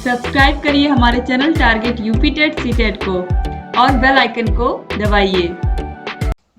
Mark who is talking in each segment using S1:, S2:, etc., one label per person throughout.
S1: Subscribe करिए हमारे channel target UP TET CTET को और बेल आइकन को दबाइए।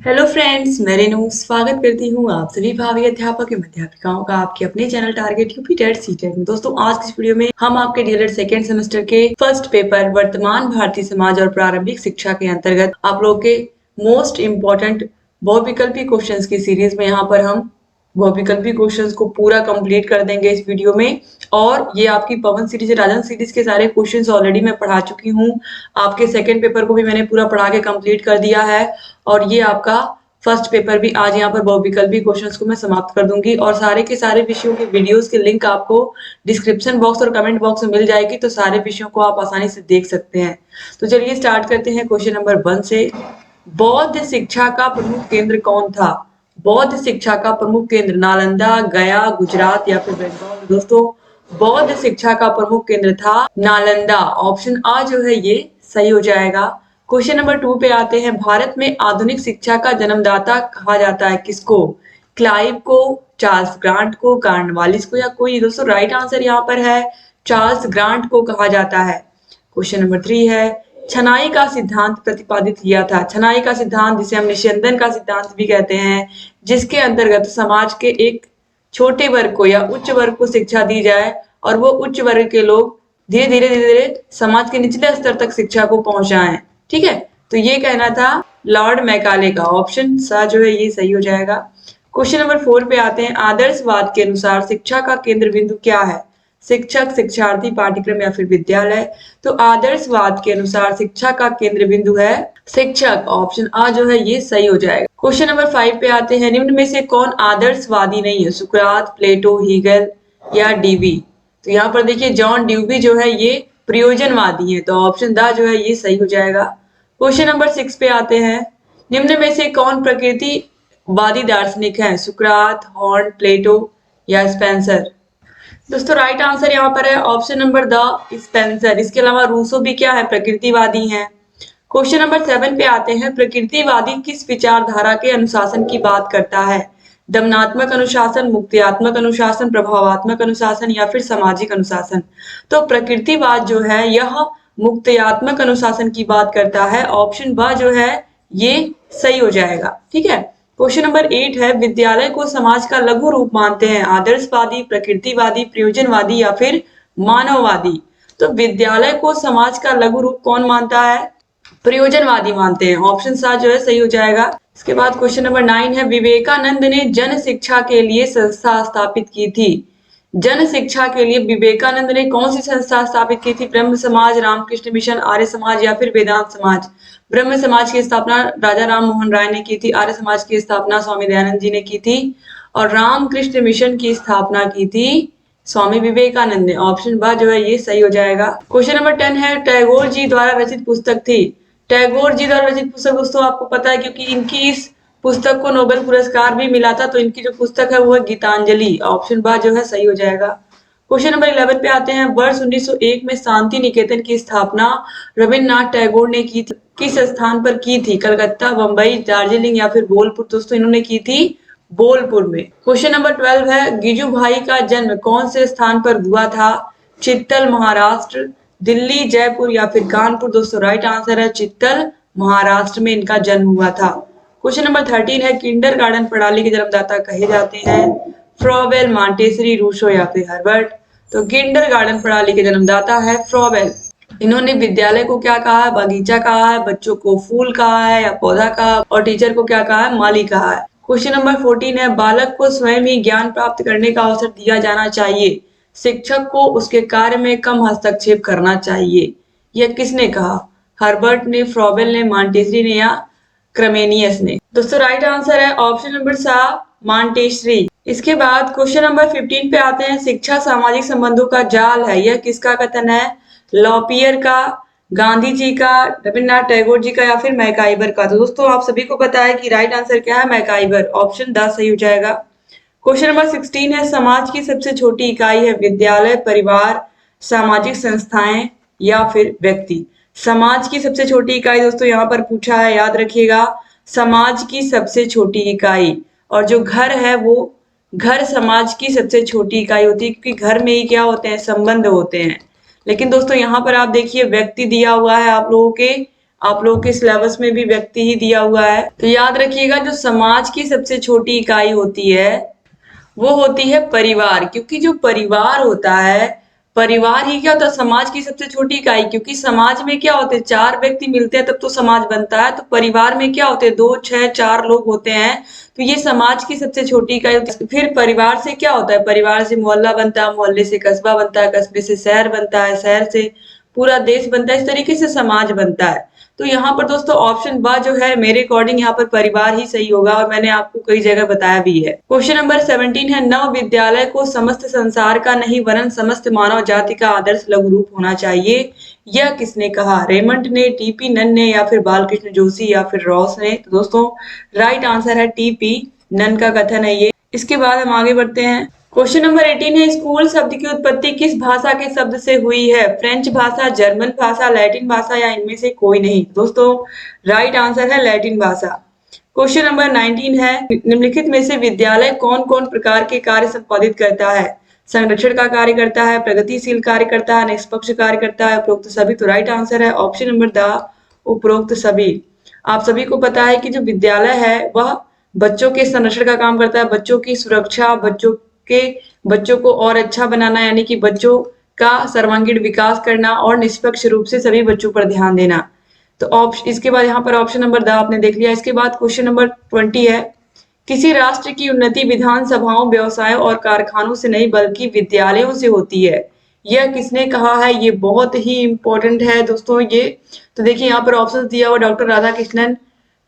S1: हेलो फ्रेंड्स, मैं रेनू स्वागत करती हूँ आप सभी भावी अध्यापक एवं अध्यापिकाओं का आपके अपने channel target UP TET CTET में। दोस्तों, आज की इस वीडियो में हम आपके डीएलएड सेकेंड सेमेस्टर के फर्स्ट पेपर वर्तमान भारतीय समाज और प्रारंभिक शिक्षा के अंतर्गत आप लोग के मोस्ट इम्पोर्टेंट बहुविकल्पी क्वेश्चंस की सीरीज में यहाँ पर हम बहुविकल्पी क्वेश्चंस को पूरा कंप्लीट कर देंगे इस वीडियो में। और ये आपकी पवन सीरीज राजन सीरीज के सारे क्वेश्चंस ऑलरेडी मैं पढ़ा चुकी हूँ। आपके सेकंड पेपर को भी मैंने पूरा पढ़ा के कंप्लीट कर दिया है और ये आपका फर्स्ट पेपर भी आज यहाँ पर बहुविकल्पी क्वेश्चंस को मैं समाप्त कर दूंगी और सारे के सारे विषयों के वीडियोस के लिंक आपको डिस्क्रिप्शन बॉक्स और कमेंट बॉक्स में मिल जाएगी, तो सारे विषयों को आप आसानी से देख सकते हैं। तो चलिए स्टार्ट करते हैं क्वेश्चन नंबर 1 से। बौद्ध शिक्षा का प्रमुख केंद्र कौन था? बौद्ध शिक्षा का प्रमुख केंद्र नालंदा, गया, गुजरात या फिर बंगाल। दोस्तों, बौद्ध शिक्षा का प्रमुख केंद्र था नालंदा। ऑप्शन आ जो है ये सही हो जाएगा। क्वेश्चन नंबर 2 पे आते हैं। भारत में आधुनिक शिक्षा का जन्मदाता कहा जाता है किसको? क्लाइव को, चार्ल्स ग्रांट को, कार्नवालिस को या कोई? दोस्तों, राइट आंसर यहाँ पर है चार्ल्स ग्रांट को कहा जाता है। क्वेश्चन नंबर 3 है। छनाई का सिद्धांत प्रतिपादित किया था। छनाई का सिद्धांत, जिसे हम निस्यंदन का सिद्धांत भी कहते हैं, जिसके अंतर्गत समाज के एक छोटे वर्ग को या उच्च वर्ग को शिक्षा दी जाए और वो उच्च वर्ग के लोग धीरे धीरे समाज के निचले स्तर तक शिक्षा को पहुंचाएं। ठीक है, तो ये कहना था लॉर्ड मैकाले का। ऑप्शन सा जो है ये सही हो जाएगा। क्वेश्चन नंबर 4 पे आते हैं। आदर्शवाद के अनुसार शिक्षा का केंद्र बिंदु क्या है? शिक्षक, शिक्षार्थी, पाठ्यक्रम या फिर विद्यालय? तो आदर्शवाद के अनुसार शिक्षा का केंद्र बिंदु है शिक्षक। ऑप्शन आ जो है ये सही हो जाएगा। क्वेश्चन नंबर 5 पे आते हैं। निम्न में से कौन आदर्शवादी नहीं है? सुकरात, प्लेटो, हीगल या डीवी? तो यहाँ पर देखिए जॉन ड्यूवी जो है ये प्रयोजनवादी है, तो ऑप्शन दा जो है ये सही हो जाएगा। क्वेश्चन नंबर 6 पे आते हैं। निम्न में से कौन प्रकृतिवादी दार्शनिक है? सुकरात, हॉर्न, प्लेटो या स्पेंसर? दोस्तों, राइट आंसर यहाँ पर है ऑप्शन नंबर द स्पेंसर। इसके अलावा रूसो भी क्या है? प्रकृतिवादी हैं। क्वेश्चन नंबर 7 पे आते हैं। प्रकृतिवादी किस विचारधारा के अनुशासन की बात करता है? दमनात्मक अनुशासन, मुक्तियात्मक अनुशासन, प्रभावात्मक अनुशासन या फिर सामाजिक अनुशासन? तो प्रकृतिवाद जो है यह मुक्तियात्मक अनुशासन की बात करता है। ऑप्शन ब जो है ये सही हो जाएगा। ठीक है, क्वेश्चन नंबर 8 है। विद्यालय को समाज का लघु रूप मानते हैं आदर्शवादी, प्रकृतिवादी, प्रयोजनवादी या फिर मानववादी? तो विद्यालय को समाज का लघु रूप कौन मानता है? प्रयोजनवादी मानते हैं। ऑप्शन सा जो है सही हो जाएगा। इसके बाद क्वेश्चन नंबर 9 है। विवेकानंद ने जन शिक्षा के लिए संस्था स्थापित की थी। जन शिक्षा के लिए विवेकानंद ने कौन सी संस्था स्थापित की थी? ब्रह्म समाज, रामकृष्ण मिशन, आर्य समाज या फिर वेदांत समाज? ब्रह्म समाज की स्थापना राजा राम मोहन राय ने की थी। आर्य समाज की स्थापना स्वामी दयानंद जी ने की थी और रामकृष्ण मिशन की स्थापना की थी स्वामी विवेकानंद ने। ऑप्शन बा जो है ये सही हो जाएगा। क्वेश्चन नंबर 10 है। टैगोर जी द्वारा रचित पुस्तक थी। टैगोर जी द्वारा रचित पुस्तक दोस्तों आपको पता है, क्योंकि इनकी इस पुस्तक को नोबेल पुरस्कार भी मिला था, तो इनकी जो पुस्तक है वो है गीतांजलि। ऑप्शन बा जो है सही हो जाएगा। क्वेश्चन नंबर 11 पे आते हैं। वर्ष 1901 में शांति निकेतन की स्थापना रविन्द्रनाथ टैगोर ने की थी। किस स्थान पर की थी? कलकत्ता, बंबई, दार्जिलिंग या फिर बोलपुर? दोस्तों, इन्होंने की थी बोलपुर में। क्वेश्चन नंबर 12 है। गिजू भाई का जन्म कौन से स्थान पर हुआ था? चित्तल, महाराष्ट्र, दिल्ली, जयपुर या फिर कानपुर? दोस्तों, राइट आंसर है चित्तल, महाराष्ट्र में इनका जन्म हुआ था। क्वेश्चन नंबर 13 है। किंडरगार्टन प्रणाली के जन्मदाता कहे जाते हैं फ्रॉबेल, मॉन्टेसरी, रूसो या फिर हर्बर्ट? तो किंडरगार्टन प्रणाली के जन्मदाता है फ्रॉबेल। इन्होंने विद्यालय को क्या कहा है? बगीचा कहा है, बच्चों को फूल कहा है या पौधा कहा, और टीचर को क्या कहा है? माली कहा है। क्वेश्चन नंबर 14 है। बालक को स्वयं ही ज्ञान प्राप्त करने का अवसर दिया जाना चाहिए। शिक्षक को उसके कार्य में कम हस्तक्षेप करना चाहिए। यह किसने कहा? हर्बर्ट ने, फ्रॉबेल ने, मॉन्टेसरी ने या क्रमेनियस ने? दोस्तों, राइट आंसर है ऑप्शन नंबर सा मॉन्टेसरी। इसके बाद क्वेश्चन नंबर 15 पे आते हैं। शिक्षा सामाजिक संबंधों का जाल है, यह किसका कथन है? लॉपियर का, गांधी जी का, रविन्द्रनाथ टैगोर जी का या फिर मैकाइबर का? तो दोस्तों, आप सभी को पता है कि राइट आंसर क्या है? मैकाइबर। ऑप्शन द सही हो जाएगा। क्वेश्चन नंबर 16 है। समाज की सबसे छोटी इकाई है विद्यालय, परिवार, सामाजिक संस्थाएं या फिर व्यक्ति? समाज की सबसे छोटी इकाई दोस्तों यहाँ पर पूछा है, याद रखिएगा, समाज की सबसे छोटी इकाई। और जो घर है वो घर समाज की सबसे छोटी इकाई होती है, क्योंकि घर में ही क्या होते हैं? संबंध होते हैं। लेकिन दोस्तों यहाँ पर आप देखिए व्यक्ति दिया हुआ है आप लोगों के सिलेबस में भी व्यक्ति ही दिया हुआ है। तो याद रखिएगा जो समाज की सबसे छोटी इकाई होती है वो होती है परिवार, क्योंकि जो परिवार होता है, परिवार ही क्या होता है, समाज की सबसे छोटी इकाई। क्योंकि समाज में क्या होते हैं, 4 व्यक्ति मिलते हैं तब तो समाज बनता है। तो परिवार में क्या होते हैं, 2, 6, 4 लोग होते हैं, तो ये समाज की सबसे छोटी इकाई होती है। फिर परिवार से क्या होता है, परिवार से मोहल्ला बनता है, मोहल्ले से कस्बा बनता है, कस्बे से शहर बनता है, शहर से पूरा देश बनता है। इस तरीके से समाज बनता है। तो यहाँ पर दोस्तों ऑप्शन बा जो है मेरे अकॉर्डिंग यहाँ पर परिवार ही सही होगा, और मैंने आपको कई जगह बताया भी है। क्वेश्चन नंबर 17 है, नव विद्यालय को समस्त संसार का नहीं वरन समस्त मानव जाति का आदर्श लघु रूप होना चाहिए। यह किसने कहा, रेमंड ने, टीपी नन ने, या फिर बालकृष्ण जोशी, या फिर रॉस ने। तो दोस्तों राइट आंसर है टीपी नन का कथन है ये। इसके बाद हम आगे बढ़ते हैं। क्वेश्चन नंबर 18 है, स्कूल शब्द की उत्पत्ति किस भाषा के शब्द से हुई है, फ्रेंच भाषा, जर्मन भाषा, लैटिन भाषा, या इनमें से कोई नहीं। दोस्तों राइट आंसर है लैटिन भाषा। क्वेश्चन नंबर 19 है, निम्नलिखित में से विद्यालय कौन कौन प्रकार के कार्य संपादित करता है, संरक्षण का कार्य करता है, प्रगतिशील कार्य करता है, निष्पक्ष कार्य करता है, उपरोक्त सभी। तो राइट आंसर है ऑप्शन नंबर द उपरोक्त सभी। आप सभी को पता है कि जो विद्यालय है वह बच्चों के संरक्षण का काम करता है, बच्चों की सुरक्षा, बच्चों को और अच्छा बनाना, यानी कि बच्चों का सर्वांगीण विकास करना, और निष्पक्ष रूप से सभी बच्चों पर ध्यान देना। तो ऑप्शन, इसके बाद यहाँ पर ऑप्शन नंबर द आपने देख लिया। इसके बाद क्वेश्चन नंबर 20 है, किसी राष्ट्र की उन्नति विधानसभाओं, व्यवसायों और कारखानों से नहीं बल्कि विद्यालयों से होती है। यह किसने कहा है, ये बहुत ही इंपॉर्टेंट है दोस्तों ये। तो देखिए यहाँ पर ऑप्शन दिया हुआ डॉक्टर राधाकृष्णन,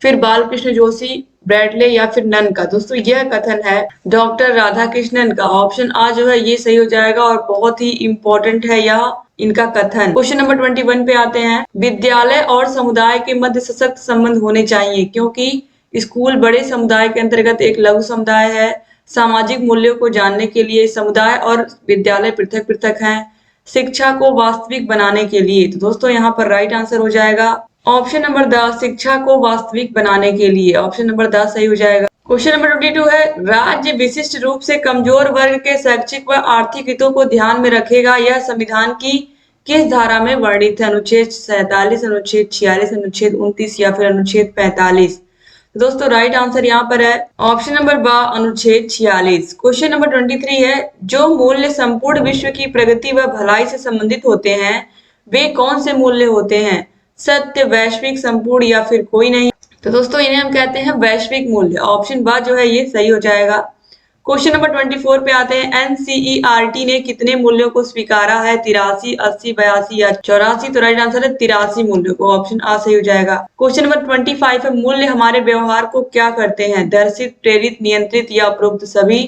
S1: फिर बालकृष्ण जोशी, ब्रैडले, या फिर नन का। दोस्तों यह कथन है डॉक्टर राधाकृष्णन का। ऑप्शन आ जो है ये सही हो जाएगा, और बहुत ही इंपॉर्टेंट है यह इनका कथन। क्वेश्चन नंबर 21 पे आते हैं, विद्यालय और समुदाय के मध्य सशक्त संबंध होने चाहिए, क्योंकि स्कूल बड़े समुदाय के अंतर्गत एक लघु समुदाय है। सामाजिक मूल्यों को जानने के लिए समुदाय और विद्यालय पृथक पृथक हैं। शिक्षा को वास्तविक बनाने के लिए। तो दोस्तों यहाँ पर राइट आंसर हो जाएगा ऑप्शन नंबर द, शिक्षा को वास्तविक बनाने के लिए। ऑप्शन नंबर द सही हो जाएगा। क्वेश्चन नंबर 22 है, राज्य विशिष्ट रूप से कमजोर वर्ग के शैक्षिक व आर्थिक हितों को ध्यान में रखेगा। यह संविधान की किस धारा में वर्णित है, अनुच्छेद 47, अनुच्छेद 46, अनुच्छेद 29, या फिर अनुच्छेद 45। दोस्तों राइट आंसर यहाँ पर है ऑप्शन नंबर बा, अनुच्छेद 46। क्वेश्चन नंबर 23 है, जो मूल्य संपूर्ण विश्व की प्रगति व भलाई से संबंधित होते हैं वे कौन से मूल्य होते हैं, सत्य, वैश्विक, संपूर्ण, या फिर कोई नहीं। तो दोस्तों इन्हें हम कहते हैं वैश्विक मूल्य। ऑप्शन बा जो है ये सही हो जाएगा। क्वेश्चन नंबर 24 पे आते हैं, एनसीईआरटी ने कितने मूल्यों को स्वीकारा है, 83, 80, 82, या 84। तो राइट आंसर है 83 मूल्यों को। ऑप्शन आ सही हो जाएगा। क्वेश्चन नंबर 25 है, मूल्य हमारे व्यवहार को क्या करते हैं, दर्शित, प्रेरित, नियंत्रित, या उपरोक्त सभी।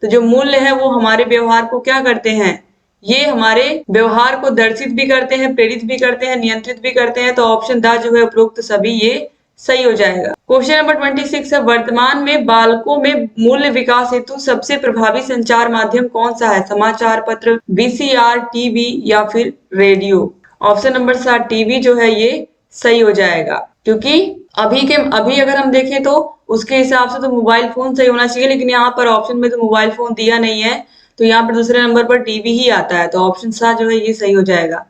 S1: तो जो मूल्य है वो हमारे व्यवहार को क्या करते हैं, ये हमारे व्यवहार को दर्शित भी करते हैं, प्रेरित भी करते हैं, नियंत्रित भी करते हैं। तो ऑप्शन द जो है उपरोक्त सभी ये सही हो जाएगा। क्वेश्चन नंबर 26 है, वर्तमान में बालकों में मूल्य विकास हेतु सबसे प्रभावी संचार माध्यम कौन सा है, समाचार पत्र, वीसीआर, टीवी, या फिर रेडियो। ऑप्शन नंबर 7 टीवी जो है ये सही हो जाएगा, क्योंकि अभी अगर हम देखें तो उसके हिसाब से तो मोबाइल फोन सही होना चाहिए, लेकिन यहाँ पर ऑप्शन में तो मोबाइल फोन दिया नहीं है, तो यहाँ पर दूसरे नंबर पर टीवी ही आता है। तो ऑप्शन 7 जो है ये सही हो जाएगा।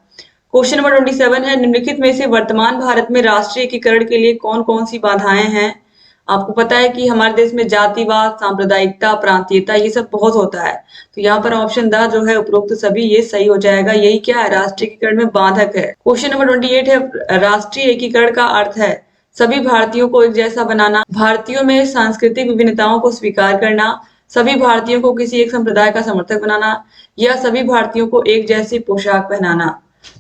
S1: क्वेश्चन नंबर 27 है, निम्नलिखित में से वर्तमान भारत में राष्ट्रीय एकीकरण के लिए कौन कौन सी बाधाएं हैं। आपको पता है कि हमारे देश में जातिवाद, सांप्रदायिकता, प्रांतीयता ये सब बहुत होता है। तो यहाँ पर ऑप्शन द जो है उपरोक्त सभी ये सही हो जाएगा। यही क्या है, राष्ट्रीय एकीकरण में बाधक है। क्वेश्चन नंबर 28 है, राष्ट्रीय एकीकरण का अर्थ है सभी भारतीयों को एक जैसा बनाना, भारतीयों में सांस्कृतिक विभिन्नताओं को स्वीकार करना, सभी भारतीयों को किसी एक संप्रदाय का समर्थक बनाना, या सभी भारतीयों को एक जैसी पोशाक पहनाना।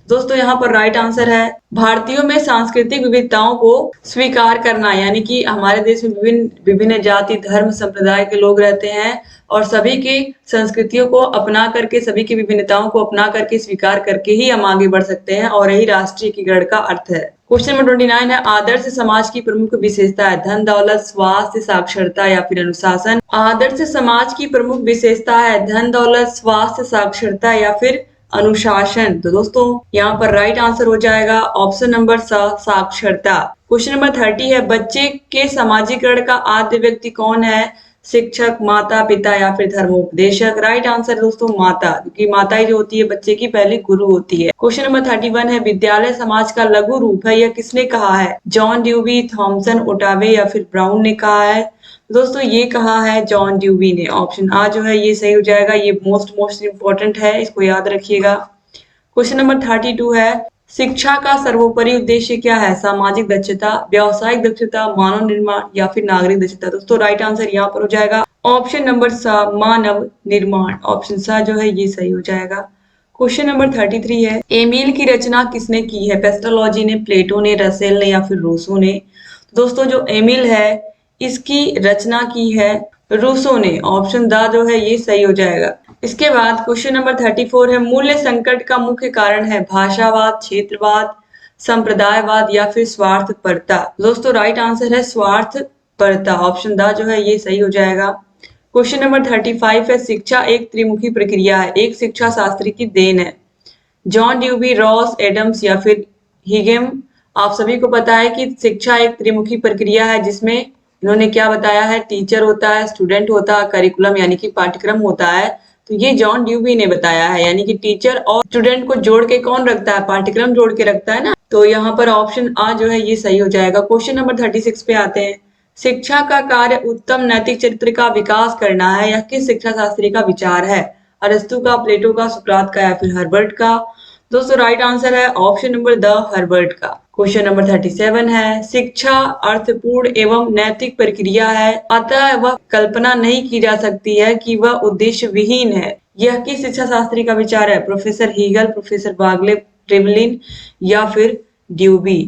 S1: दोस्तों यहाँ पर राइट आंसर है भारतीयों में सांस्कृतिक विविधताओं को स्वीकार करना, यानी कि हमारे देश में विभिन्न विभिन्न जाति, धर्म, संप्रदाय के लोग रहते हैं, और सभी की संस्कृतियों को अपना करके, सभी की विभिन्नताओं को अपना करके, स्वीकार करके ही हम आगे बढ़ सकते हैं, और यही राष्ट्रीय एकीकरण का अर्थ है। क्वेश्चन नंबर 29 है, आदर्श समाज की प्रमुख विशेषता है, धन, दौलत, स्वास्थ्य, साक्षरता, या फिर अनुशासन। आदर्श समाज की प्रमुख विशेषता है धन, दौलत, स्वास्थ्य, साक्षरता, या फिर अनुशासन। तो दोस्तों यहाँ पर राइट आंसर हो जाएगा ऑप्शन नंबर साक्षरता। क्वेश्चन नंबर 30 है, बच्चे के समाजीकरण का आद्य व्यक्ति कौन है, शिक्षक, माता पिता या फिर धर्मोपदेशक। राइट आंसर दोस्तों माता, क्योंकि माता ही जो होती है बच्चे की पहली गुरु होती है। क्वेश्चन नंबर 31 है विद्यालय समाज का लघु रूप है, यह किसने कहा है? जॉन ड्यूवी, थॉमसन, ओटावे या फिर ब्राउन ने कहा है? दोस्तों ये कहा है जॉन ड्यूवी ने। ऑप्शन आ जो है ये सही हो जाएगा। ये मोस्ट इंपॉर्टेंट है, इसको याद रखिएगा। क्वेश्चन नंबर 32 है शिक्षा का सर्वोपरि उद्देश्य क्या है? सामाजिक दक्षता, व्यावसायिक दक्षता, मानव निर्माण या फिर नागरिक दक्षता। दोस्तों राइट आंसर यहाँ पर हो जाएगा ऑप्शन नंबर सा, मानव निर्माण। ऑप्शन सा जो है ये सही हो जाएगा। क्वेश्चन नंबर 33 है एमिल की रचना किसने की है? पेस्टोलॉजी ने, प्लेटो ने, रसेल ने या फिर रूसो ने? दोस्तों जो एमिल है इसकी रचना की है रूसो ने। ऑप्शन दा जो है ये सही हो जाएगा। इसके बाद क्वेश्चन नंबर 34 है मूल्य संकट का मुख्य कारण है भाषावाद, क्षेत्रवाद, संप्रदायवाद या फिर स्वार्थपरता। दोस्तों राइट आंसर है स्वार्थपरता। ऑप्शन दा जो है ये सही हो जाएगा। क्वेश्चन नंबर 35 है शिक्षा एक त्रिमुखी प्रक्रिया है, एक शिक्षा शास्त्री की देन है। जॉन ड्यूबी, रॉस, एडम्स या फिर हिगेम। आप सभी को पता है कि शिक्षा एक त्रिमुखी प्रक्रिया है जिसमें इन्होंने क्या बताया है, टीचर होता है, स्टूडेंट होता है, करिकुलम यानी कि पाठ्यक्रम होता है। तो ये जॉन ड्यूबी ने बताया है, यानी कि टीचर और स्टूडेंट को जोड़ के कौन रखता है? पाठ्यक्रम जोड़ के रखता है ना। तो यहाँ पर ऑप्शन आ जो है ये सही हो जाएगा। क्वेश्चन नंबर 36 पे आते हैं शिक्षा का कार्य उत्तम नैतिक चरित्र का विकास करना है, यह किस शिक्षा शास्त्री का विचार है? अरस्तु का, प्लेटो का, सुकरात का या फिर हर्बर्ट का? दोस्तों राइट आंसर है ऑप्शन नंबर द, हर्बर्ट का। क्वेश्चन नंबर 37 है शिक्षा अर्थपूर्ण एवं नैतिक प्रक्रिया है, अतः वह कल्पना नहीं की जा सकती है कि वह उद्देश्य विहीन है, यह किस शिक्षा शास्त्री का विचार है? प्रोफेसर हीगल, प्रोफेसर बागले, ट्रेवलिन या फिर ड्यूबी?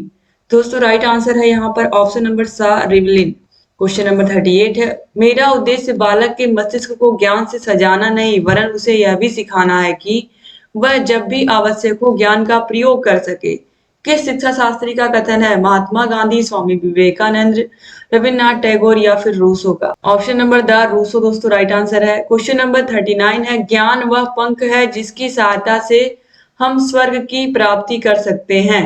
S1: दोस्तों राइट आंसर है यहाँ पर ऑप्शन नंबर सा, रिवलिन। क्वेश्चन नंबर 38 है मेरा उद्देश्य बालक के मस्तिष्क को ज्ञान से सजाना नहीं वरन उसे यह भी सिखाना है कि वह जब भी आवश्यक हो ज्ञान का प्रयोग कर सके। किस शिक्षा शास्त्री का कथन है? महात्मा गांधी, स्वामी विवेकानंद, रविन्द्रनाथ टैगोर या फिर रूसो का? ऑप्शन नंबर द, रूसो दोस्तों राइट आंसर है। क्वेश्चन नंबर 39 है ज्ञान वह पंख है जिसकी सहायता से हम स्वर्ग की प्राप्ति कर सकते हैं,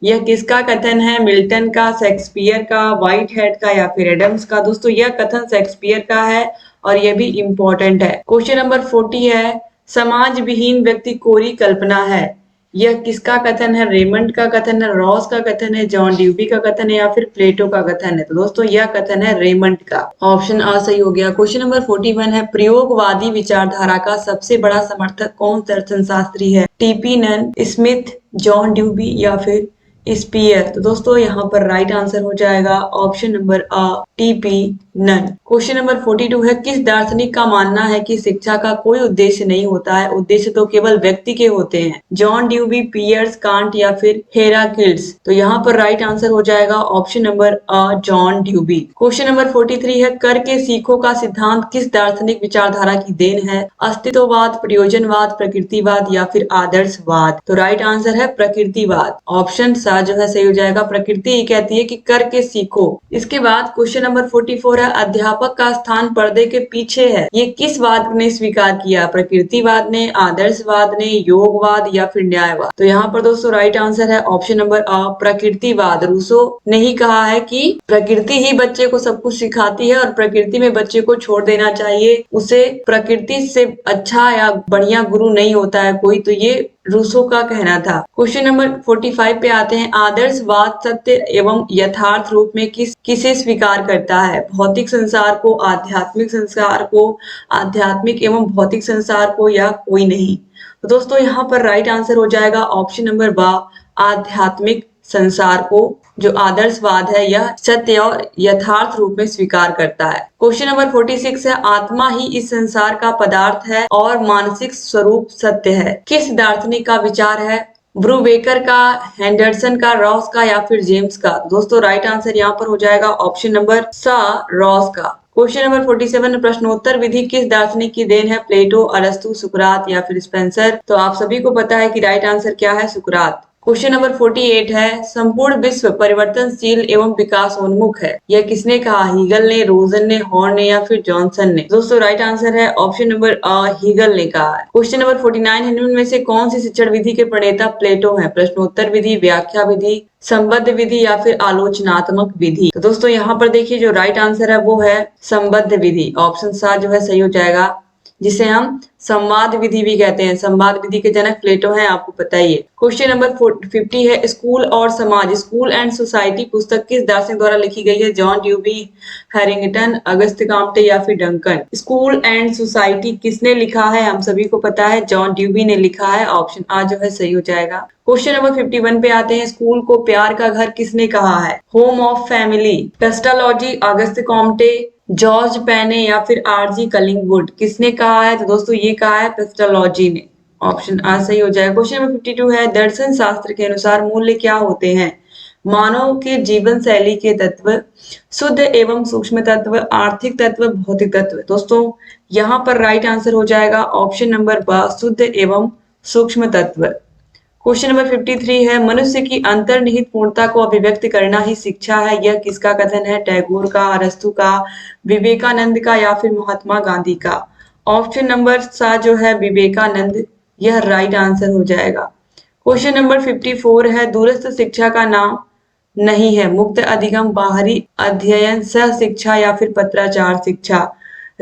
S1: यह किसका कथन है? मिल्टन का, शेक्सपियर का, व्हाइट हेड का या फिर एडम्स का? दोस्तों यह कथन शेक्सपियर का है और यह भी इंपॉर्टेंट है। क्वेश्चन नंबर 40 है समाज विहीन व्यक्ति कोरी कल्पना है, यह किसका कथन है? रेमंड का कथन है, रॉस का कथन है, जॉन ड्यूबी का कथन है या फिर प्लेटो का कथन है? तो दोस्तों यह कथन है रेमंड का। ऑप्शन आ सही हो गया। क्वेश्चन नंबर 41 है प्रयोगवादी विचारधारा का सबसे बड़ा समर्थक कौन दर्शन शास्त्री है? टीपी नन, स्मिथ, जॉन ड्यूबी या फिर स्पीयर? तो दोस्तों यहाँ पर राइट आंसर हो जाएगा ऑप्शन नंबर आ, टीपी नन। क्वेश्चन नंबर 42 है किस दार्शनिक का मानना है कि शिक्षा का कोई उद्देश्य नहीं होता है, उद्देश्य तो केवल व्यक्ति के होते हैं? जॉन ड्यूबी, पियर्स, कांट या फिर हेराक्लिट्स? तो यहाँ पर राइट आंसर हो जाएगा ऑप्शन नंबर आ, जॉन ड्यूबी। क्वेश्चन नंबर 43 है करके सीखो का सिद्धांत किस दार्शनिक विचारधारा की देन है? अस्तित्ववाद, प्रयोजनवाद, प्रकृतिवाद या फिर आदर्शवाद? तो राइट आंसर है प्रकृतिवाद। ऑप्शन सा जो है सही हो जाएगा। प्रकृति ही कहती है कि करके सीखो। इसके बाद क्वेश्चन नंबर 44 है अध्यापक का स्थान पर्दे के पीछे है, ये किस वाद ने स्वीकार किया? प्रकृतिवाद ने, आदर्शवाद ने, योगवाद या फिर न्यायवाद? तो यहाँ पर दोस्तों राइट आंसर है ऑप्शन नंबर आ, प्रकृतिवाद। रूसो ने ही कहा है कि प्रकृति ही बच्चे को सब कुछ सिखाती है और प्रकृति में बच्चे को छोड़ देना चाहिए, उसे प्रकृति से अच्छा या बढ़िया गुरु नहीं होता है कोई। तो ये रूसो का कहना था। क्वेश्चन नंबर 45 पे आते हैं आदर्शवाद सत्य एवं यथार्थ रूप में किसे स्वीकार करता है? भौतिक संसार को, आध्यात्मिक संसार को, आध्यात्मिक एवं भौतिक संसार को या कोई नहीं? तो दोस्तों यहाँ पर राइट आंसर हो जाएगा ऑप्शन नंबर बा, आध्यात्मिक संसार को। जो आदर्शवाद है यह सत्य और यथार्थ रूप में स्वीकार करता है। क्वेश्चन नंबर 46 है आत्मा ही इस संसार का पदार्थ है और मानसिक स्वरूप सत्य है, किस दार्शनिक का विचार है? ब्रूबेकर का, हेंडरसन का, रॉस का या फिर जेम्स का? दोस्तों राइट आंसर यहाँ पर हो जाएगा ऑप्शन नंबर सा, रॉस का। क्वेश्चन नंबर 47 प्रश्नोत्तर विधि किस दार्शनिक की देन है? प्लेटो, अरस्तु, सुकरात या फिर स्पेंसर? तो आप सभी को पता है कि राइट आंसर क्या है? सुकरात। क्वेश्चन नंबर 48 है, संपूर्ण विश्व परिवर्तनशील एवं विकासोन्मुख है, यह किसने कहा? हीगल ने, रोजन ने, हॉर्न ने या फिर जॉनसन ने? दोस्तों राइट आंसर है ऑप्शन नंबर हीगल ने कहा है। क्वेश्चन नंबर 49 है, निम्न में से कौन सी शिक्षण विधि के प्रणेता प्लेटो है? प्रश्नोत्तर विधि, व्याख्या विधि, संबद्ध विधि या फिर आलोचनात्मक विधि? तो दोस्तों यहाँ पर देखिए जो राइट आंसर है वो है संबद्ध विधि। ऑप्शन सा जो है सही हो जाएगा, जिसे हम संवाद विधि भी कहते हैं। संवाद विधि के जनक प्लेटो हैं, आपको पता ही है। क्वेश्चन नंबर 50 है, स्कूल और समाज, स्कूल एंड सोसाइटी पुस्तक किस दार्शनिक द्वारा लिखी गई है? जॉन ड्यूबी, हैरिंगटन, अगस्त काम्टे या फिर डंकन? स्कूल एंड सोसाइटी किसने लिखा है? हम सभी को पता है जॉन ड्यूबी ने लिखा है। ऑप्शन आ जो है सही हो जाएगा। क्वेश्चन नंबर 51 पे आते हैं, स्कूल को प्यार का घर किसने कहा है? Home of family, Pestalozzi, August Comte, George Payne या फिर आरजी कलिंगवुड? किसने कहा है? तो दोस्तों ये कहा है पेस्टालॉजी ने। ऑप्शन आ सही हो जाएगा। क्वेश्चन नंबर 52 है, दर्शन शास्त्र के अनुसार मूल्य क्या होते हैं? मानव के जीवन शैली के तत्व, शुद्ध एवं सूक्ष्म तत्व, आर्थिक तत्व, भौतिक तत्व? दोस्तों यहाँ पर राइट आंसर हो जाएगा ऑप्शन नंबर ब, शुद्ध एवं सूक्ष्म तत्व। क्वेश्चन नंबर 53 है, मनुष्य की अंतर्निहित पूर्णता को अभिव्यक्त करना ही शिक्षा है, यह किसका कथन है? टैगोर का, अरस्तु का, विवेकानंद का या फिर महात्मा गांधी का? ऑप्शन नंबर सा जो है विवेकानंद, यह राइट आंसर हो जाएगा। क्वेश्चन नंबर 54 है, दूरस्थ शिक्षा का नाम नहीं है? मुक्त अधिगम, बाहरी अध्ययन, सह शिक्षा या फिर पत्राचार शिक्षा?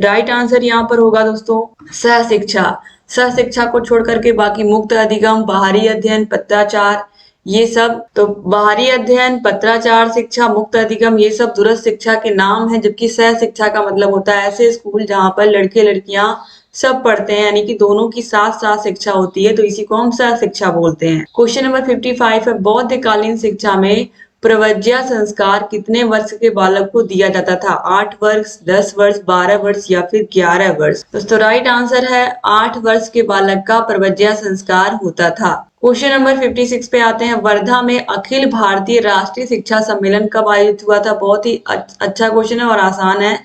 S1: राइट आंसर यहाँ पर होगा दोस्तों सह शिक्षा। सह शिक्षा को छोड़ करके बाकी मुक्त अधिगम, बाहरी अध्ययन, पत्राचार, ये सब तो बाहरी अध्ययन, पत्राचार शिक्षा, मुक्त अधिगम, ये सब दूरस्थ शिक्षा के नाम है। जबकि सह शिक्षा का मतलब होता है ऐसे स्कूल जहाँ पर लड़के लड़कियां सब पढ़ते हैं, यानी कि दोनों की साथ साथ शिक्षा होती है, तो इसी को हम सह शिक्षा बोलते हैं। क्वेश्चन नंबर 55 है, बौद्धकालीन शिक्षा में प्रव्रज्या संस्कार कितने वर्ष के बालक को दिया जाता था? 8 वर्ष, 10 वर्ष, 12 वर्ष या फिर 11 वर्ष? दोस्तों राइट आंसर है 8 वर्ष के बालक का प्रव्रज्या संस्कार होता था। क्वेश्चन नंबर 56 पे आते हैं, वर्धा में अखिल भारतीय राष्ट्रीय शिक्षा सम्मेलन कब आयोजित हुआ था? बहुत ही अच्छा क्वेश्चन है और आसान है।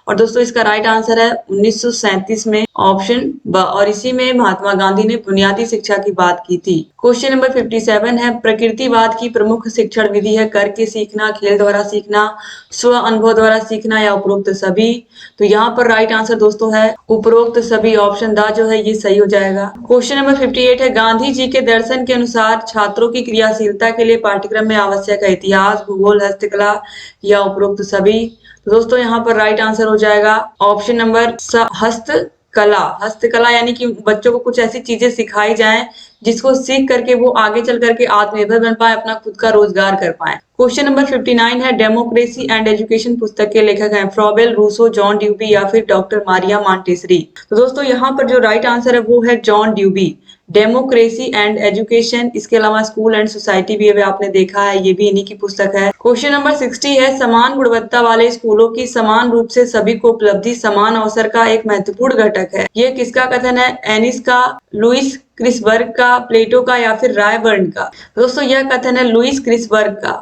S1: और दोस्तों इसका राइट आंसर है 1937 में, ऑप्शन ब, और इसी में महात्मा गांधी ने बुनियादी शिक्षा की बात की थी। क्वेश्चन नंबर 57 है, प्रकृतिवाद की प्रमुख शिक्षण विधि है? करके सीखना, खेल द्वारा सीखना, स्व अनुभव द्वारा सीखना या उपरोक्त सभी? तो यहाँ पर राइट आंसर दोस्तों है उपरोक्त सभी। ऑप्शन द जो है ये सही हो जाएगा। क्वेश्चन नंबर 58 है, गांधी जी के दर्शन के अनुसार छात्रों की क्रियाशीलता के लिए पाठ्यक्रम में आवश्यक है? इतिहास, भूगोल, हस्तकला या उपरोक्त सभी? तो दोस्तों यहाँ पर राइट आंसर हो जाएगा ऑप्शन नंबर हस्तकला। हस्तकला यानी कि बच्चों को कुछ ऐसी चीजें सिखाई जाएं जिसको सीख करके वो आगे चल करके आत्मनिर्भर बन पाए, अपना खुद का रोजगार कर पाए। क्वेश्चन नंबर 59 है, डेमोक्रेसी एंड एजुकेशन पुस्तक के लेखक हैं? फ्रॉबेल, रूसो, जॉन ड्यूबी या फिर डॉक्टर मारिया मॉन्टेसरी? तो दोस्तों यहाँ पर जो राइट आंसर है वो है जॉन ड्यूबी, डेमोक्रेसी एंड एजुकेशन। इसके अलावा स्कूल एंड सोसाइटी भी आपने देखा है, ये भी इन्हीं की पुस्तक है। क्वेश्चन नंबर 60 है, समान गुणवत्ता वाले स्कूलों की समान रूप से सभी को उपलब्धि समान अवसर का एक महत्वपूर्ण घटक है, ये किसका कथन है? एनिस का, लुइस क्रिसबर्ग का, प्लेटो का या फिर रायबर्न का? दोस्तों यह कथन है लुइस क्रिसबर्ग का।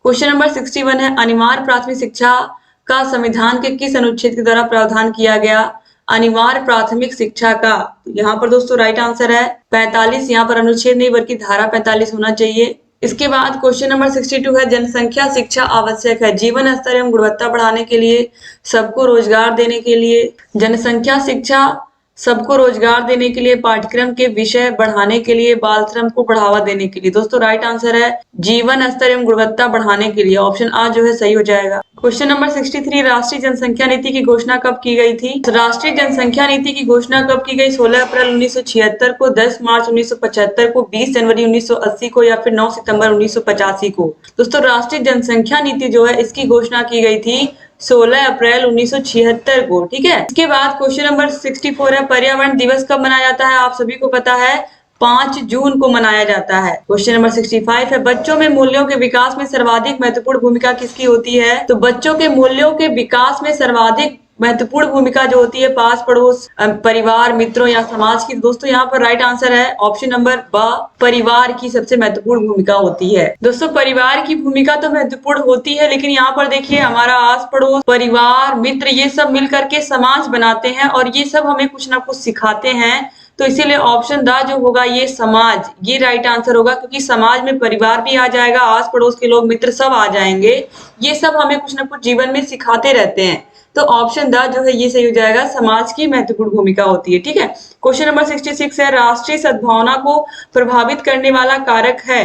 S1: क्वेश्चन नंबर 61 है, अनिवार्य प्राथमिक शिक्षा का संविधान के किस अनुच्छेद के द्वारा प्रावधान किया गया? अनिवार्य प्राथमिक शिक्षा का, यहाँ पर दोस्तों राइट आंसर है 45। यहाँ पर अनुच्छेद नहीं बल्कि धारा 45 होना चाहिए। इसके बाद क्वेश्चन नंबर 62 है, जनसंख्या शिक्षा आवश्यक है? जीवन स्तर एवं गुणवत्ता बढ़ाने के लिए, सबको रोजगार देने के लिए, जनसंख्या शिक्षा सबको रोजगार देने के लिए, पाठ्यक्रम के विषय बढ़ाने के लिए, बाल श्रम को बढ़ावा देने के लिए? दोस्तों राइट आंसर है जीवन स्तर एवं गुणवत्ता बढ़ाने के लिए। ऑप्शन आ जो है सही हो जाएगा। क्वेश्चन नंबर 63, राष्ट्रीय जनसंख्या नीति की घोषणा कब की गई थी? राष्ट्रीय जनसंख्या नीति की घोषणा कब की गई? 16 अप्रैल 1976 को, 10 मार्च 1975 को, 20 जनवरी 1980 को या फिर 9 सितंबर 1985 को? दोस्तों राष्ट्रीय जनसंख्या नीति जो है इसकी घोषणा की गई थी 16 अप्रैल 1976 को। ठीक है। इसके बाद क्वेश्चन नंबर 64 है, पर्यावरण दिवस कब मनाया जाता है? आप सभी को पता है 5 जून को मनाया जाता है। क्वेश्चन नंबर 65 है, बच्चों में मूल्यों के विकास में सर्वाधिक महत्वपूर्ण भूमिका किसकी होती है? तो बच्चों के मूल्यों के विकास में सर्वाधिक महत्वपूर्ण भूमिका जो होती है पास पड़ोस, परिवार, मित्रों या समाज की? दोस्तों यहाँ पर राइट आंसर है ऑप्शन नंबर ब, परिवार की सबसे महत्वपूर्ण भूमिका होती है। दोस्तों परिवार की भूमिका तो महत्वपूर्ण होती है, लेकिन यहाँ पर देखिए हमारा आस पड़ोस, परिवार, मित्र, ये सब मिल करके समाज बनाते हैं और ये सब हमें कुछ ना कुछ सिखाते हैं तो इसीलिए ऑप्शन द जो होगा ये समाज, ये राइट आंसर होगा, क्योंकि समाज में परिवार भी आ जाएगा, आस पड़ोस के लोग मित्र सब आ जाएंगे। ये सब हमें कुछ ना कुछ जीवन में सिखाते रहते हैं। तो ऑप्शन द जो है ये सही हो जाएगा, समाज की महत्वपूर्ण भूमिका होती है। ठीक है, क्वेश्चन नंबर 66 है, राष्ट्रीय सद्भावना को प्रभावित करने वाला कारक है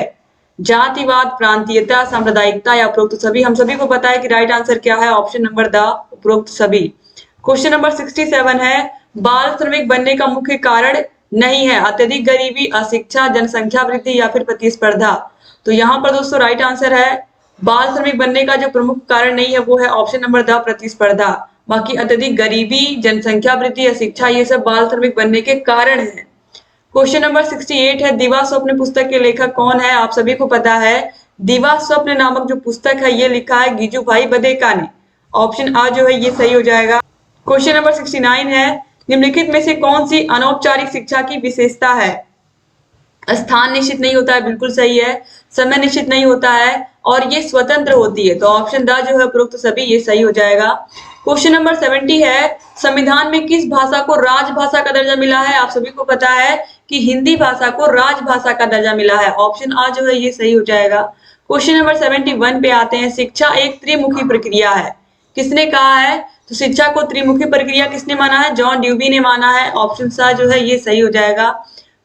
S1: जातिवाद, प्रांतीयता, सांप्रदायिकता या उपरोक्त सभी। हम सभी को पता है कि राइट आंसर क्या है, ऑप्शन नंबर द उपरोक्त सभी। क्वेश्चन नंबर 67 है, बाल श्रमिक बनने का मुख्य कारण नहीं है अत्यधिक गरीबी, अशिक्षा, जनसंख्या वृद्धि या फिर प्रतिस्पर्धा। तो यहाँ पर दोस्तों राइट आंसर है, बाल श्रमिक बनने का जो प्रमुख कारण नहीं है वो है ऑप्शन नंबर द प्रतिस्पर्धा। बाकी अत्यधिक गरीबी, जनसंख्या वृद्धि, अशिक्षा, ये सब बाल श्रमिक बनने के कारण है। क्वेश्चन नंबर 68 है, दीवा स्वप्न पुस्तक के लेखक कौन है? आप सभी को पता है, दीवा स्वप्न नामक जो पुस्तक है ये लिखा है गिजुभाई बधेका ने। ऑप्शन आ जो है ये सही हो जाएगा। क्वेश्चन नंबर 69 है, निम्नलिखित में से कौन सी अनौपचारिक शिक्षा की विशेषता है? स्थान निश्चित नहीं होता है, बिल्कुल सही है। समय निश्चित नहीं होता है और ये स्वतंत्र होती है, तो ऑप्शन द जो है उपरोक्त सभी ये सही हो जाएगा। क्वेश्चन नंबर 70 है, संविधान में किस भाषा को राजभाषा का दर्जा मिला है? आप सभी को पता है कि हिंदी भाषा को राजभाषा का दर्जा मिला है, ऑप्शन आ जो है ये सही हो जाएगा। क्वेश्चन नंबर 71 पे आते हैं, शिक्षा एक त्रिमुखी प्रक्रिया है, किसने कहा है? तो शिक्षा को त्रिमुखी प्रक्रिया किसने माना है? जॉन ड्यूबी ने माना है, ऑप्शन सा जो है ये सही हो जाएगा।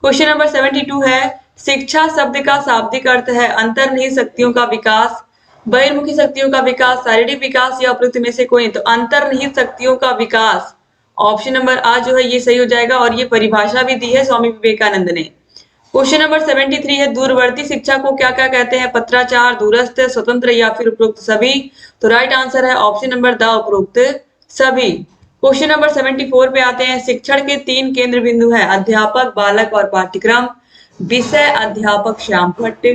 S1: क्वेश्चन नंबर 72 है, शिक्षा शब्द का शाब्दिक अर्थ है अंतर्निहित शक्तियों का विकास, बहिर्मुखी शक्तियों का विकास, शारीरिक विकास या उपयुक्त में से कोई? तो अंतर्निहित शक्तियों का विकास, ऑप्शन नंबर आ जो है ये सही हो जाएगा और ये परिभाषा भी दी है स्वामी विवेकानंद ने। क्वेश्चन नंबर 73 है, दूरवर्ती शिक्षा को क्या क्या कहते हैं? पत्राचार, दूरस्थ, स्वतंत्र या फिर उपरोक्त सभी। तो राइट आंसर है ऑप्शन नंबर द उपरोक्त सभी। क्वेश्चन नंबर 74 पे आते हैं, शिक्षण के 3 केंद्र बिंदु है, अध्यापक, बालक और पाठ्यक्रम। विषय अध्यापक श्याम भट्ट,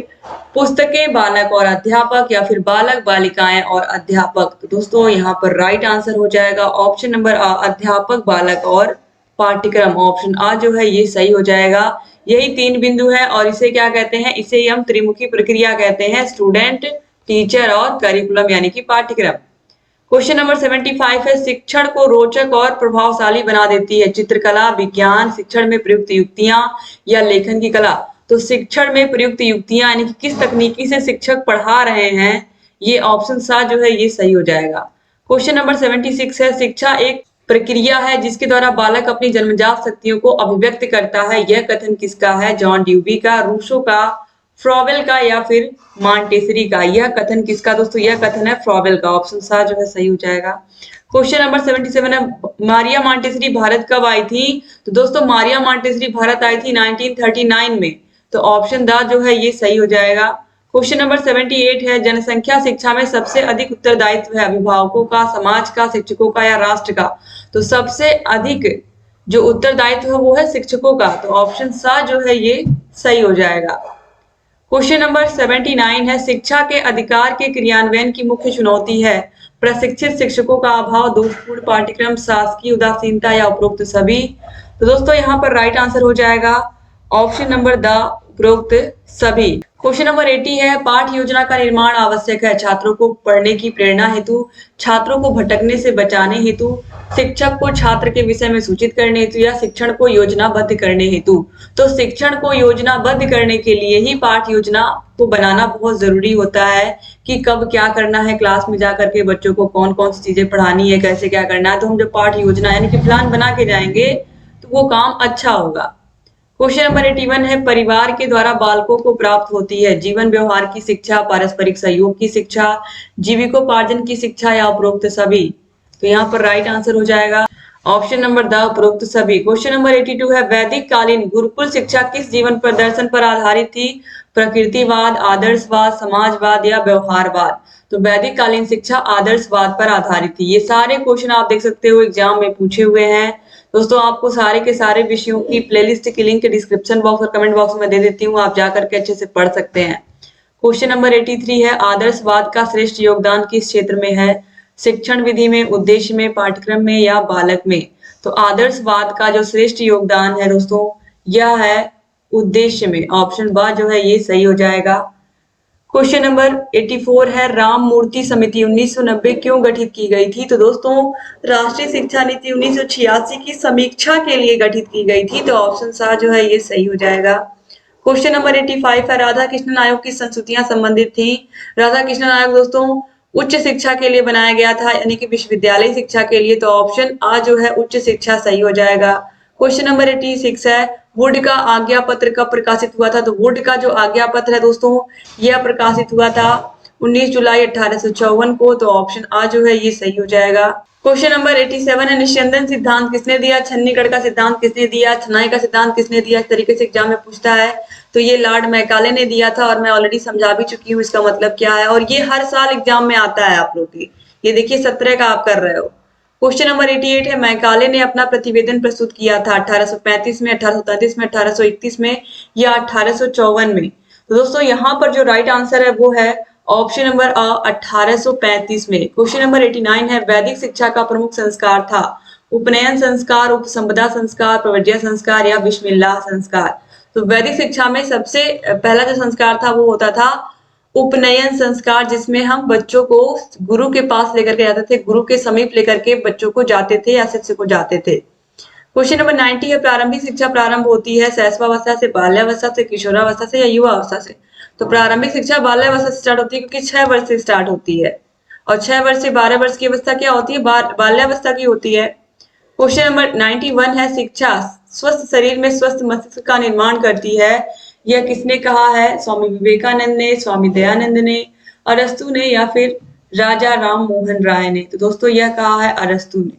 S1: पुस्तकें बालक और अध्यापक या फिर बालक, बालिकाएं और अध्यापक। तो दोस्तों यहाँ पर राइट आंसर हो जाएगा ऑप्शन नंबर आ, अध्यापक, बालक और पाठ्यक्रम। ऑप्शन आ जो है ये सही हो जाएगा। यही 3 बिंदु है और इसे क्या कहते हैं? इसे हम त्रिमुखी प्रक्रिया कहते हैं, स्टूडेंट, टीचर और करिकुलम यानी कि पाठ्यक्रम। क्वेश्चन नंबर 75 है, शिक्षण को रोचक और प्रभावशाली बना देती है चित्रकला, विज्ञान, शिक्षण में प्रयुक्त युक्तियां या लेखन की कला। तो शिक्षण में प्रयुक्त युक्तियां यानी कि किस तकनीकी से शिक्षक पढ़ा रहे हैं, ये ऑप्शन सा जो है ये सही हो जाएगा। क्वेश्चन नंबर 76 है, शिक्षा एक प्रक्रिया है जिसके द्वारा बालक अपनी जन्मजात शक्तियों को अभिव्यक्त करता है, यह कथन किसका है? जॉन ड्यूबी का, रूसो का, फ्रॉवेल का या फिर मॉन्टेसरी का। यह कथन किसका दोस्तों? यह कथन है फ्रॉवेल का, ऑप्शन सा जो है सही हो जाएगा। क्वेश्चन नंबर 77 है, मारिया मॉन्टेसरी भारत कब आई थी? तो दोस्तों मारिया मॉन्टेसरी भारत आई थी 1939 में, तो ऑप्शन द जो है ये सही हो जाएगा। क्वेश्चन नंबर 78 है, जनसंख्या शिक्षा में सबसे अधिक उत्तरदायित्व है अभिभावकों का, समाज का, शिक्षकों का या राष्ट्र का। तो सबसे अधिक जो उत्तरदायित्व है वो है शिक्षकों का, तो ऑप्शन सा जो है ये सही हो जाएगा। क्वेश्चन नंबर 79 है, शिक्षा के अधिकार के क्रियान्वयन की मुख्य चुनौती है प्रशिक्षित शिक्षकों का अभाव, दोषपूर्ण पाठ्यक्रम, शासकीय उदासीनता या उपरोक्त सभी। तो दोस्तों यहाँ पर राइट आंसर हो जाएगा ऑप्शन नंबर द उपरोक्त सभी। क्वेश्चन नंबर 80 है, पाठ योजना का निर्माण आवश्यक है छात्रों को पढ़ने की प्रेरणा हेतु, छात्रों को भटकने से बचाने हेतु, शिक्षक को छात्र के विषय में सूचित करने हेतु या शिक्षण को योजनाबद्ध करने हेतु। तो शिक्षण को योजनाबद्ध करने के लिए ही पाठ योजना को बनाना बहुत जरूरी होता है कि कब क्या करना है, क्लास में जाकर के बच्चों को कौन कौन सी चीजें पढ़ानी है, कैसे क्या करना है। तो हम जब पाठ योजना यानी कि प्लान बना के जाएंगे तो वो काम अच्छा होगा। क्वेश्चन नंबर 81 है, परिवार के द्वारा बालकों को प्राप्त होती है जीवन व्यवहार की शिक्षा, पारस्परिक सहयोग की शिक्षा, जीविकोपार्जन की शिक्षा या उपरोक्त सभी। तो यहाँ पर राइट आंसर हो जाएगा ऑप्शन नंबर द उपरोक्त सभी। क्वेश्चन नंबर 82 है, वैदिक कालीन गुरुकुल शिक्षा किस जीवन प्रदर्शन पर आधारित थी? प्रकृतिवाद, आदर्शवाद, समाजवाद या व्यवहारवाद। तो वैदिक कालीन शिक्षा आदर्शवाद पर आधारित थी। ये सारे क्वेश्चन आप देख सकते हो एग्जाम में पूछे हुए हैं। दोस्तों आपको सारे के सारे विषयों की प्लेलिस्ट की लिंक डिस्क्रिप्शन बॉक्स और कमेंट बॉक्स में दे देती हूँ, आप जाकर के अच्छे से पढ़ सकते हैं। क्वेश्चन नंबर 83 है, आदर्शवाद का श्रेष्ठ योगदान किस क्षेत्र में है? शिक्षण विधि में, उद्देश्य में, पाठ्यक्रम में या बालक में। तो आदर्शवाद का जो श्रेष्ठ योगदान है दोस्तों यह है उद्देश्य में, ऑप्शन बा जो है ये सही हो जाएगा। क्वेश्चन नंबर 84 है राम मूर्ति समिति 1990 क्यों गठित की गई थी? तो दोस्तों राष्ट्रीय शिक्षा नीति 1986 की समीक्षा के लिए गठित की गई थी, तो ऑप्शन सा जो है ये सही हो जाएगा। क्वेश्चन नंबर 85 है राधा कृष्णन आयोग की संस्तुतियां संबंधित थी। राधा कृष्णन आयोग दोस्तों उच्च शिक्षा के लिए बनाया गया था, यानी कि विश्वविद्यालय शिक्षा के लिए, तो ऑप्शन आ जो है उच्च शिक्षा सही हो जाएगा। क्वेश्चन नंबर 86 है वुड का आज्ञा पत्र कब प्रकाशित हुआ था? तो वुड का जो आज्ञा पत्र है दोस्तों यह प्रकाशित हुआ था 19 जुलाई 1854 को, तो ऑप्शन आ जो है ये सही हो जाएगा। क्वेश्चन नंबर 87 है निस्यंदन सिद्धांत किसने दिया? छन्नीगढ़ का सिद्धांत किसने दिया? छनाई का सिद्धांत किसने दिया? इस तरीके से एग्जाम में पूछता है, तो ये लॉर्ड मैकाले ने दिया था और मैं ऑलरेडी समझा भी चुकी हूँ इसका मतलब क्या है, और ये हर साल एग्जाम में आता है आप लोग की। ये देखिए 17 का आप कर रहे हो। क्वेश्चन नंबर 88 है मैकाले ने अपना प्रतिवेदन प्रस्तुत किया था 1835 में, 1833 में, 1831 में या 1854 में? तो दोस्तों यहाँ पर जो राइट आंसर है वो है ऑप्शन नंबर 1835 में। क्वेश्चन नंबर 89 है वैदिक शिक्षा का प्रमुख संस्कार था उपनयन संस्कार, उपसंपदा संस्कार, प्रवर्ज्य संस्कार या बिस्मिल्लाह संस्कार? तो वैदिक शिक्षा में सबसे पहला जो संस्कार था वो होता था उपनयन संस्कार, जिसमें हम बच्चों को गुरु के पास लेकर के जाते थे, गुरु के समीप लेकर के बच्चों को जाते थे या शिष्य को जाते थे। क्वेश्चन नंबर 90 है प्रारंभिक शिक्षा प्रारंभ होती है शैशवावस्था से, बाल्यावस्था से, किशोरावस्था से या युवा अवस्था से? तो प्रारंभिक शिक्षा बाल्यावस्था से स्टार्ट होती है, क्योंकि 6 वर्ष से स्टार्ट होती है, और 6 वर्ष से 12 वर्ष की अवस्था क्या होती है? बाल्यावस्था की होती है। क्वेश्चन नंबर 91 है शिक्षा स्वस्थ शरीर में स्वस्थ मस्तिष्क का निर्माण करती है, यह किसने कहा है? स्वामी विवेकानंद ने, स्वामी दयानंद ने, अरस्तु ने या फिर राजा राम मोहन राय ने? तो दोस्तों यह कहा है अरस्तु ने।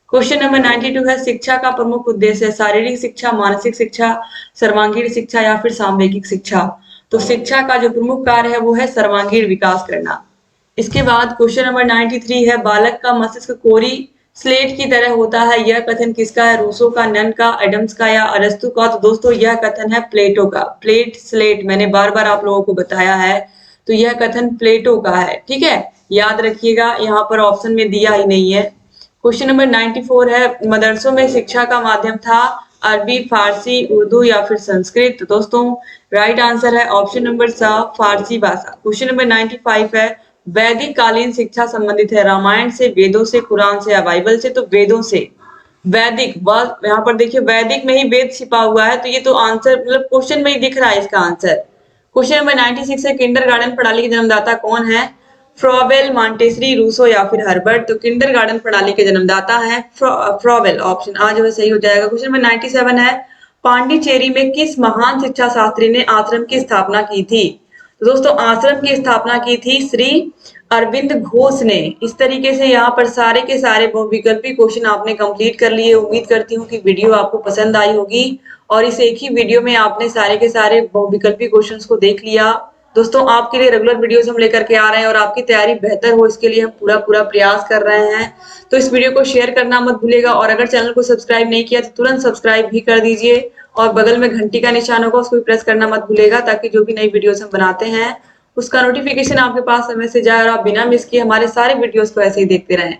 S1: क्वेश्चन नंबर 92 है शिक्षा का प्रमुख उद्देश्य शारीरिक शिक्षा, मानसिक शिक्षा, सर्वांगीण शिक्षा या फिर सामवेगिक शिक्षा? तो शिक्षा का जो प्रमुख कार्य है वो है सर्वांगीण विकास करना। इसके बाद क्वेश्चन नंबर 93 है बालक का मस्तिष्क कोरी स्लेट की तरह होता है, यह कथन किसका है? रूसो का, नन का, एडम्स का या अरस्तु का? तो दोस्तों यह कथन है प्लेटो का। प्लेट स्लेट मैंने बार बार आप लोगों को बताया है, तो यह कथन प्लेटो का है। ठीक है, याद रखिएगा, यहाँ पर ऑप्शन में दिया ही नहीं है। क्वेश्चन नंबर 94 है मदरसों में शिक्षा का माध्यम था अरबी, फारसी, उर्दू या फिर संस्कृत? तो दोस्तों राइट आंसर है ऑप्शन नंबर सा फारसी भाषा। क्वेश्चन नंबर 95 है वैदिक कालीन शिक्षा संबंधित है रामायण से, वेदों से, कुरान से या बाइबल से? तो वेदों से। वैदिक, बस यहाँ पर देखिए वैदिक में ही वेद छिपा हुआ है, तो ये तो आंसर मतलब क्वेश्चन में ही दिख रहा है इसका आंसर। क्वेश्चन नंबर 96 है किंडरगार्टन प्रणाली के जन्मदाता कौन है? फ्रॉवेल, मॉन्टेसरी, रूसो या फिर हर्बर्ट? तो किंडरगार्टन प्रणाली के जन्मदाता है फ्रॉवेल, ऑप्शन आ जो है सही हो जाएगा। क्वेश्चन नंबर 97 है पांडिचेरी में किस महान शिक्षा शास्त्री ने आश्रम की स्थापना की थी? तो दोस्तों आश्रम की स्थापना की थी श्री अरविंद घोष ने। इस तरीके से यहाँ पर सारे के सारे बहुविकल्पी क्वेश्चन आपने कंप्लीट कर लिए। उम्मीद करती हूँ कि वीडियो आपको पसंद आई होगी और इस एक ही वीडियो में आपने सारे के सारे बहुविकल्पी क्वेश्चंस को देख लिया। दोस्तों आपके लिए रेगुलर वीडियोस हम लेकर के आ रहे हैं और आपकी तैयारी बेहतर हो इसके लिए हम पूरा पूरा प्रयास कर रहे हैं। तो इस वीडियो को शेयर करना मत भूलिएगा और अगर चैनल को सब्सक्राइब नहीं किया तो तुरंत सब्सक्राइब भी कर दीजिए और बगल में घंटी का निशान होगा उसको भी प्रेस करना मत भूलिएगा, ताकि जो भी नई वीडियोस हम बनाते हैं उसका नोटिफिकेशन आपके पास समय से जाए और आप बिना मिस किए हमारे सारे वीडियोस को ऐसे ही देखते रहें।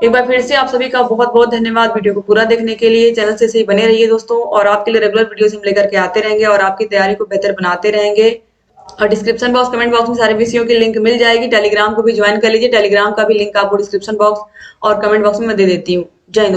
S1: एक बार फिर से आप सभी का बहुत बहुत धन्यवाद वीडियो को पूरा देखने के लिए। चैनल से सही बने रहिए दोस्तों, और आपके लिए रेगुलर वीडियोस हम लेकर के आते रहेंगे और आपकी तैयारी को बेहतर बनाते रहेंगे। और डिस्क्रिप्शन बॉक्स, कमेंट बॉक्स में सारे विषयों की लिंक मिल जाएगी। टेलीग्राम को भी ज्वाइन कर लीजिए, टेलीग्राम का भी लिंक आपको डिस्क्रिप्शन बॉक्स और कमेंट बॉक्स में मैं दे देती हूँ। जय हिंद।